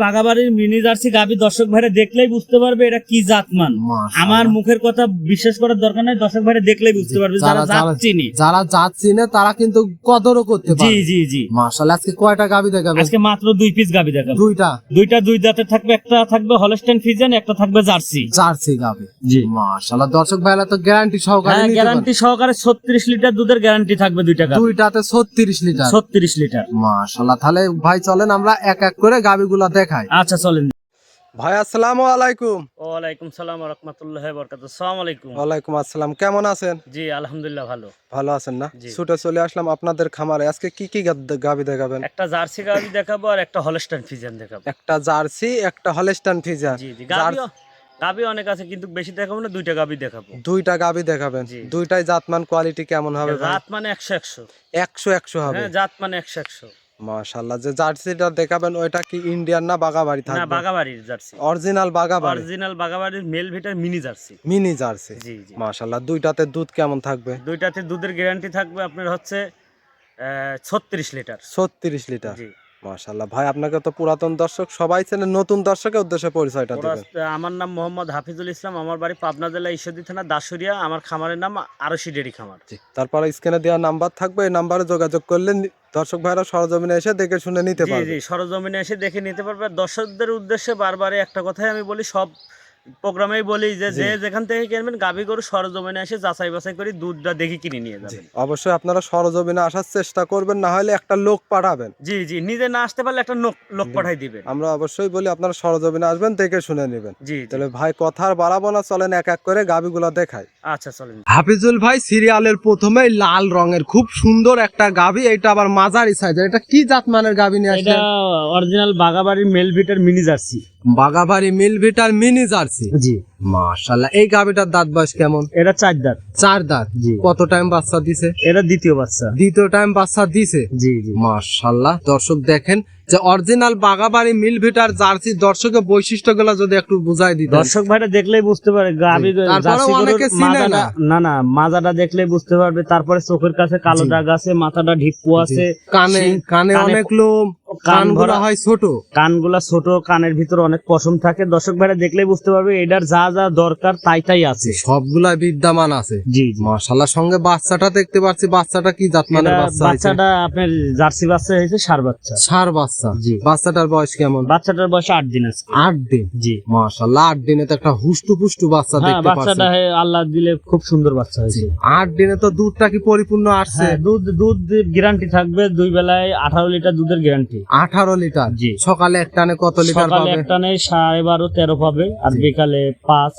বাগাবাড়ির mini jersey গাভী দর্শক ভাইরা দেখলেই বুঝতে পারবে এটা কি জাতমান। আমার মুখের কথা বিশ্বাস করার দরকার নাই, দর্শক ভাইরা দেখলেই বুঝতে পারবে যারা জাত চিনে তারা কিন্তু কদরও করতে পারে। জি জি জি মাশাআল্লাহ। আজকে কয়টা গাভী দেখাবেন? আজকে মাত্র 2 পিস গাভী দেখাবো। দুইটা দুই দাঁতের থাকবে, একটা থাকবে হলস্টাইন ফ্রিজিয়ান, একটা থাকবে জার্সি গাভী। জি মাশাআল্লাহ। দর্শক ভাইরা তো গ্যারান্টি সহকারে নিতে পারবে। গ্যারান্টি সহকারে 36 লিটার দুধের গ্যারান্টি থাকবে দুইটাতে 36 লিটার। 36 লিটার। মাশাআল্লাহ। তাহলে ভাই চলেন আমরা এক এক করে গাভীগুলো দেখাই। আচ্ছা চলেন ভাই। আসসালামু আলাইকুম। ওয়ালাইকুম সালাম ওয়া রাহমাতুল্লাহি ওয়া বারাকাতুহু। আসসালামু আলাইকুম। ওয়ালাইকুম আসসালাম। কেমন আছেন? জি আলহামদুলিল্লাহ ভালো আছেন না? ছুটে চলে আসলাম আপনাদের খামারে। আজকে কি কি গাভী দেখাবেন? একটা জার্সি গাভী দেখাবো আর একটা হলস্টাইন ফ্রিজিয়ান দেখাবো। একটা জার্সি, একটা হলস্টাইন ফ্রিজিয়ান। জি জি। গাভী অনেক আছে কিন্তু বেশি দেখাবো না, দুইটা গাভী দেখাবো। দুইটা গাভী দেখাবেন। দুইটাই জাতমান কোয়ালিটি কেমন হবে ভাই? জাত মানে 100 100 হবে। হ্যাঁ জাত মানে 100। মাশাআল্লাহ। যে জার্সিটা দেখাবেন ওইটা কি ইন্ডিয়ান না বাগাবাড়ি থাকবে? না বাগাবাড়ির জার্সি। অরিজিনাল বাগাবাড়ি। অরিজিনাল বাগাবাড়ির মেল ভিটার মিনি জার্সি। Mini Jersey. জি জি। মাশাআল্লাহ। দুইটাতে দুধ কেমন থাকবে? দুইটাতে দুধের গ্যারান্টি থাকবে আপনার হচ্ছে 36 লিটার। 36 লিটার। জি মাশাআল্লাহ। ভাই আপনাকে তো পুরাতন দর্শক সবাই চেনে, নতুন দর্শকের উদ্দেশ্যে পরিচয়টা দিবেন। আমার নাম মোহাম্মদ হাফিজুল ইসলাম, আমার বাড়ি পাবনা জেলা ঈশ্বরদী থানা দাসুরিয়া, আমার খামারের নাম আরশি ডেরি খামার। তারপরে স্ক্রিনে দেওয়া নাম্বার থাকবে, এই নাম্বারে যোগাযোগ করলে দর্শক ভাইরা সরজমিনে এসে দেখে শুনে নিতে পারবে। জি জি, সরজমিনে এসে দেখে নিতে পারবে। দর্শকদের উদ্দেশ্যে বারবারে একটা কথাই আমি বলি, সব প্রোগ্রামেই বলি যে যেখান থেকে কিনবেন গাভী গরু সরজমিনে এসে যাচাই বাছাই করে দুধটা দেখে কিনে নিয়ে যাবেন। অবশ্যই আপনারা সরজমিনে আসার চেষ্টা করবেন, না হলে একটা লোক পাঠাবেন। জি জি, নিজে না আসতে পারলে একটা লোক পাঠাই দিবেন। আমরা অবশ্যই বলি আপনারা সরজমিনে আসবেন, দেখে শুনে নেবেন। জি তাহলে ভাই কথা আর বাড়াবো না, চলেন এক এক করে গাভীগুলো দেখাই। আচ্ছা চলেন। হাফিজুল ভাই, সিরিয়ালের প্রথমেই লাল রঙের খুব সুন্দর একটা গাভী, এটা আবার মাঝারি সাইজের। এটা কি জাতমানের গাভী নিয়ে আসলেন? এটা অরিজিনাল বাগাবাড়ির মেল ভিটার মিনি জার্সি। বাগাবাড়ি মিল ভিটার মিনি জার্সি। জি মাশাআল্লাহ। এই গাভীটার দাঁত বয়স কেমন? এটা 4 দাঁত। 4 দাঁত। জি। কত টাইম বাচ্চা দিছে? এটা দ্বিতীয় বাচ্চা। দ্বিতীয় টাইম বাচ্চা দিছে। জি জি। মাশাআল্লাহ। দর্শক দেখেন যে অরিজিনাল বাগাবাড়ি মিল ভিটার জার্সি দর্শকের বৈশিষ্ট্যগুলো যদি একটু বুঝাই দিতেন। দর্শক ভাইরা দেখলেই বুঝতে পারে গাভী জার্সি গরুর মাজাটা দেখলেই বুঝতে পারবে। তারপরে চোখের কাছে কালো দাগ আছে, মাথাটা ঢিপ্পু আছে, কানে অনেক লোম, কানগুলা হয় ছোট, কানগুলা ছোট, কানের ভিতরে অনেক পশম থাকে। দর্শক ভাইরা দেখলেই বুঝতে পারবে এটার যা যা দরকার তাই আছে, সবগুলা বিদ্যমান আছে। জি মাশাআল্লাহ। সঙ্গে বাচ্চাটা দেখতে পাচ্ছি, বাচ্চাটা কি জাতমানের বাচ্চা? বাচ্চাটা আপনার জার্সি বাচ্চা হয়েছে, ষাঁড় বাচ্চা। ষাঁড় বাচ্চা। জি। বাচ্চাটার বয়স কেমন? বাচ্চাটার বয়স 8 দিন আছে। 8 দিন। জি। মাশাআল্লাহ। 8 দিনে তো একটা হুষ্টু পুষ্টু বাচ্চা দেখতে পাচ্ছি। বাচ্চাটা আল্লাহ দিলে খুব সুন্দর বাচ্চা হয়েছে। 8 দিনে তো দুধটা কি পরিপূর্ণ আসছে? দুধ গ্যারান্টি থাকবে, 2 বেলায় 18 লিটার দুধের গ্যারান্টি। 18 লিটার। জি। সকালে এক টানে কত লিটার পাবে? সকালে এক টানে 12.5 13 পাবে, আর বিকালে 5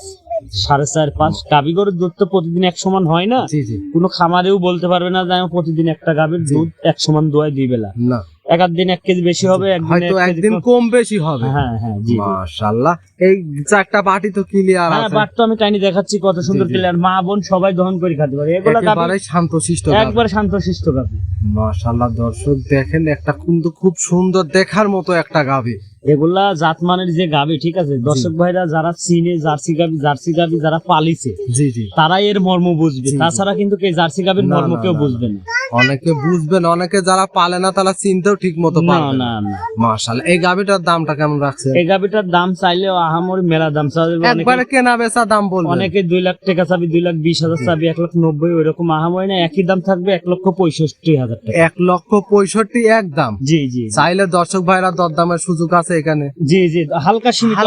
4.5 5। গাভী গরুর দুধ তো প্রতিদিন এক সমান হয় না। জি জি। কোনো খামারেও বলতে পারবে না যে আমি প্রতিদিন একটা গাভীর দুধ এক সমান দোয়াই 2 বেলা। না, এক দিন 1 কেজি বেশি হবে, একদিন কম বেশি হবে। হ্যাঁ হ্যাঁ। জি মাশাআল্লাহ। এই চারটা বাটি তো ক্লিয়ার আছে। হ্যাঁ, বাট তো আমি টাইনি দেখাচ্ছি কত সুন্দর ক্লিয়ার। মা বোন সবাই দহন করে খেতে পারে এগুলা গাভী। একেবারে শান্তশিষ্ট, একবার শান্তশিষ্ট গাভী। মাশাআল্লাহ। দর্শক দেখেন একটা কিন্তু খুব সুন্দর দেখার মতো একটা গাভী। এগুলা জাতমানের যে গাভী, ঠিক আছে। দর্শক ভাইরা যারা চিনে জার্সি গাভী যারা পালিছে, জি জি, তারাই এর মর্ম বুঝবে। তাছাড়া কিন্তু এই জার্সি গাভীর মর্ম কেউ বুঝবে না। অনেকে বুঝবেন, অনেকে যারা পালে না তারা চিনতেও ঠিক মতো পারবে না। মাশাআল্লাহ। এই গাভীটার দামটা কেমন রাখছে? এই গাভীটার দাম চাইলে আহামরি মেলা দাম চাইবে। একবারে কেনা বেচা দাম বলবে। অনেকে 2 লাখ টাকা চাবি, 2,20,000 চাবি, 1,90,000, ওইরকম আহামরি না। একই দাম থাকবে 1,65,000 টাকা। 1,65,000 এক দাম। জি জি। চাইলে দর্শক ভাইরা দরদামের সুযোগ আছে এখানে। জি জি, হালকা সীমিত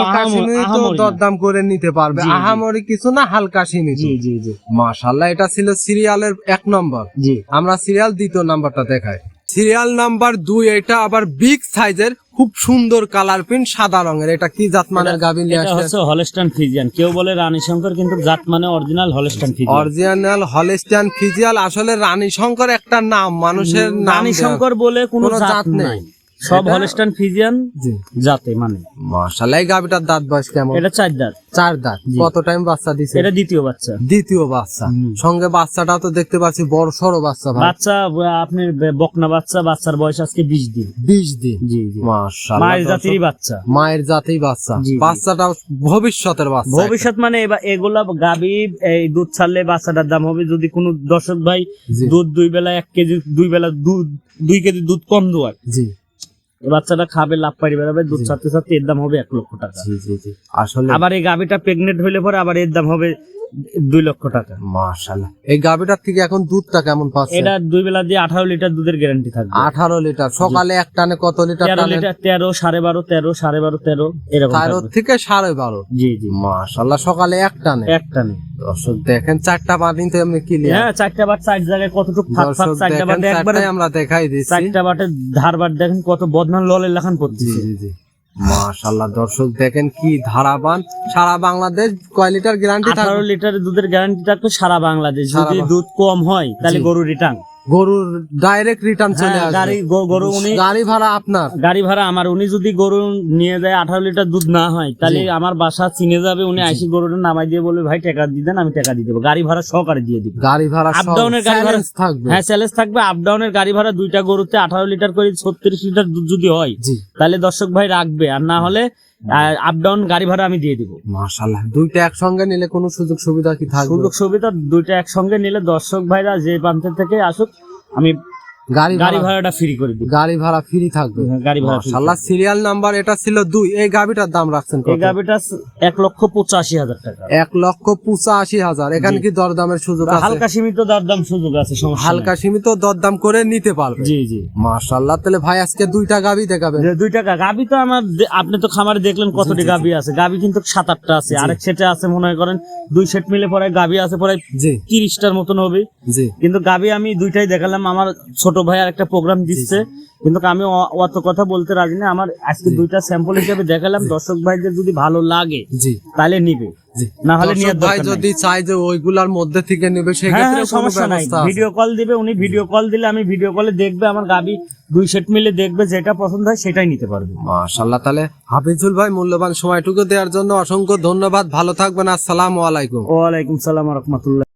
দরদাম করে নিতে পারবে। আহামরি কিছু না, হালকা সীমিত। জি জি জি। মাশাআল্লাহ। এটা ছিল সিরিয়ালের 1 নম্বর। জি। আমরা সিরিয়াল 2 নাম্বারটা দেখাই। সিরিয়াল নাম্বার 2, এটা আবার বিগ সাইজের, খুব সুন্দর কালার প্রিন্ট, সাদা রঙের। এটা কি জাতমানের গাভী নিয়ে আসছে? এটা হচ্ছে হলস্টাইন ফ্রিজিয়ান। কেউ বলে রানী শঙ্কর, কিন্তু জাত মানে original Holstein Friesian. Original Holstein Friesian. আসলে রানী শঙ্কর একটা নাম, মানুষের নাম। রানী শঙ্কর বলে কোনো জাত নাই, সব হলস্টাইন ফ্রিজিয়ান জাতে মানে। মাশাআল্লাহ। এই গাভীটার দাঁত বয়স কেমন? এটা 4 দাঁত। 4 দাঁত। কত টাইম বাচ্চা দিছে? এটা দ্বিতীয় বাচ্চা। দ্বিতীয় বাচ্চা। সঙ্গে বাচ্চাটা তো দেখতে পাচ্ছি বড় সরো বাচ্চা। বাচ্চা আপনি বকনা বাচ্চা। বাচ্চার বয়স আজকে 20 দিন। 20 দিন। জি জি। মাশাআল্লাহ। মায়ের জাতিরই বাচ্চা। মায়ের জাতেই বাচ্চা। বাচ্চাটা ভবিষ্যতের বাচ্চা। ভবিষ্যৎ মানে এগুলা গাভী এই দুধ ছাড়লে বাচ্চাটার দাম হবে। যদি কোনো দর্শক ভাই দুধ 2 বেলা 1 কেজি, 2 বেলা 2 কেজি দুধ কম দোয়ায়, জি, এই বাচ্চাটা খাবে, লাভ পাড়ি বেড়াবে, দুধ ছাড়তে ছাড়তে এর দাম হবে 1 লক্ষ টাকা। জি জি জি আসলে আবার এই গাভীটা প্রেগনেন্ট হইলে পরে আবার এর দাম হবে 2 লক্ষ টাকা। মাশাআল্লাহ। এই গাভীটার থেকে এখন দুধটা কেমন পাচ্ছে? এটা 2 বেলা দিয়ে 18 লিটার দুধের গ্যারান্টি থাকবে। 18 লিটার। সকালে এক টানে কত লিটার 13 টানে? লিটার, 13, 12.5, 13, 12.5, 13 এরকম 13 থাকবে। থেকে 12.5। জি জি মাশাআল্লাহ, সকালে এক টানে। একটা নেই। দর্শক দেখেন 4টা বাটিং তো এমনি ক্লিয়ার। হ্যাঁ, 4টা বাট 4 জায়গায় কতটুকু ফাঁক ফাঁক, 4টা বাটে একবারে আমরা দেখাই দিচ্ছি। 4টা বাটের ধারবার দেখেন কত বদনান ললের লেখান জি পড়তেছে। জি জি মাশাআল্লাহ, দর্শক দেখেন কি ধারাবান। সারা বাংলাদেশ কয় লিটার গ্যারান্টি 18 থাকবে? লিটারের দুধের গ্যারান্টি থাকবে সারা বাংলাদেশ। সারা যদি দুধ কম হয় তাহলে জি। গরু রিটার্ন, গরুর ডাইরেক্ট রিটার্ন চলে আসবে। গরু উনি গাড়ি ভাড়া আপনার? গাড়ি ভাড়া আমার। উনি যদি গরু নিয়ে যায় 18 লিটার দুধ না হয় তাহলে আমার বাসা চিনে যাবে, উনি আইসি গরুটা নামাই দিয়ে বলবে ভাই টাকা দিয়ে দেন, আমি টাকা দিয়ে দেবো, গাড়ি ভাড়া সহকারে দিয়ে দিব। গাড়ি ভাড়া আপ ডাউনের গাড়ি ভাড়া থাকবে? হ্যাঁ চ্যালেঞ্জ থাকবে। আপ ডাউনের গাড়ি ভাড়া 2টা গরুতে 18 লিটার করে 36 লিটার দুধ যদি হয় জি তাহলে দর্শক ভাই রাখবে, আর না হলে আপ ডাউন গাড়ি ভাড়া আমি দিয়ে দিব। মাশাআল্লাহ। দুইটা একসঙ্গে নিলে কোনো সুযোগ সুবিধা কি থাকবে? সুযোগ সুবিধা 2টা একসঙ্গে নিলে দর্শক ভাইরা যে প্রান্তের থেকে আসুক আমি গাড়ি ভাড়াটা ফ্রি করে দিব। গাড়ি ভাড়া ফ্রি থাকবে? গাড়ি ভাড়া free। মাশাআল্লাহ। সিরিয়াল নাম্বার এটা ছিল 2। এই গাবিটার দাম রাখছেন কত? এই গাবিটা 1,85,000 টাকা। 1,85,000। এখানে কি দরদামের সুযোগ আছে? হালকা সীমিত দরদাম সুযোগ আছে, সমস্যা হালকা সীমিত দরদাম করে নিতে পারবে? জি জি। মাশাআল্লাহ। তাহলে ভাই আজকে 2টা গাবি দেখাবেন? যে 2 টাকা গাবি তো আমার আপনি তো খামারে দেখলেন কতটি গাবি আছে। গাবি কিন্তু 7-8টা আছে, আরেক সেটে আছে মনে করেন 2 সেট মিলে পরে গাবি আছে পরে জি 30টার মতন হবে। জি কিন্তু গাবি আমি 2টাই দেখালাম। আমার ছোট ভাই আর একটা প্রোগ্রাম দিচ্ছে, কিন্তু আমি অত কথা বলতে রাজি না। আমার আজকে 2টা স্যাম্পল হিসেবে দেখালাম, দর্শক ভাইদের যদি ভালো লাগে জি তাহলে নিবে, জি। না হলে নিয়ে দর্শক ভাই যদি চাই যে ওইগুলার মধ্যে থেকে নেবে সেক্ষেত্রে কোনো সমস্যা নাই। ব্যবস্থা আছে? ভিডিও কল দিবে, উনি ভিডিও কল দিলে আমি ভিডিও কলে দেখবে আমার গাবি 2 সেট মিলে দেখবে, যেটা পছন্দ হয় সেটাই নিতে পারবে। মাশাআল্লাহ। তাহলে হাফিজুল ভাই মূল্যবান সময়টুকু দেওয়ার জন্য অসংখ্য ধন্যবাদ। ভালো থাকবেন। আসসালামু আলাইকুম। ওয়ালাইকুম সালাম ওয়া রাহমাতুল্লাহ।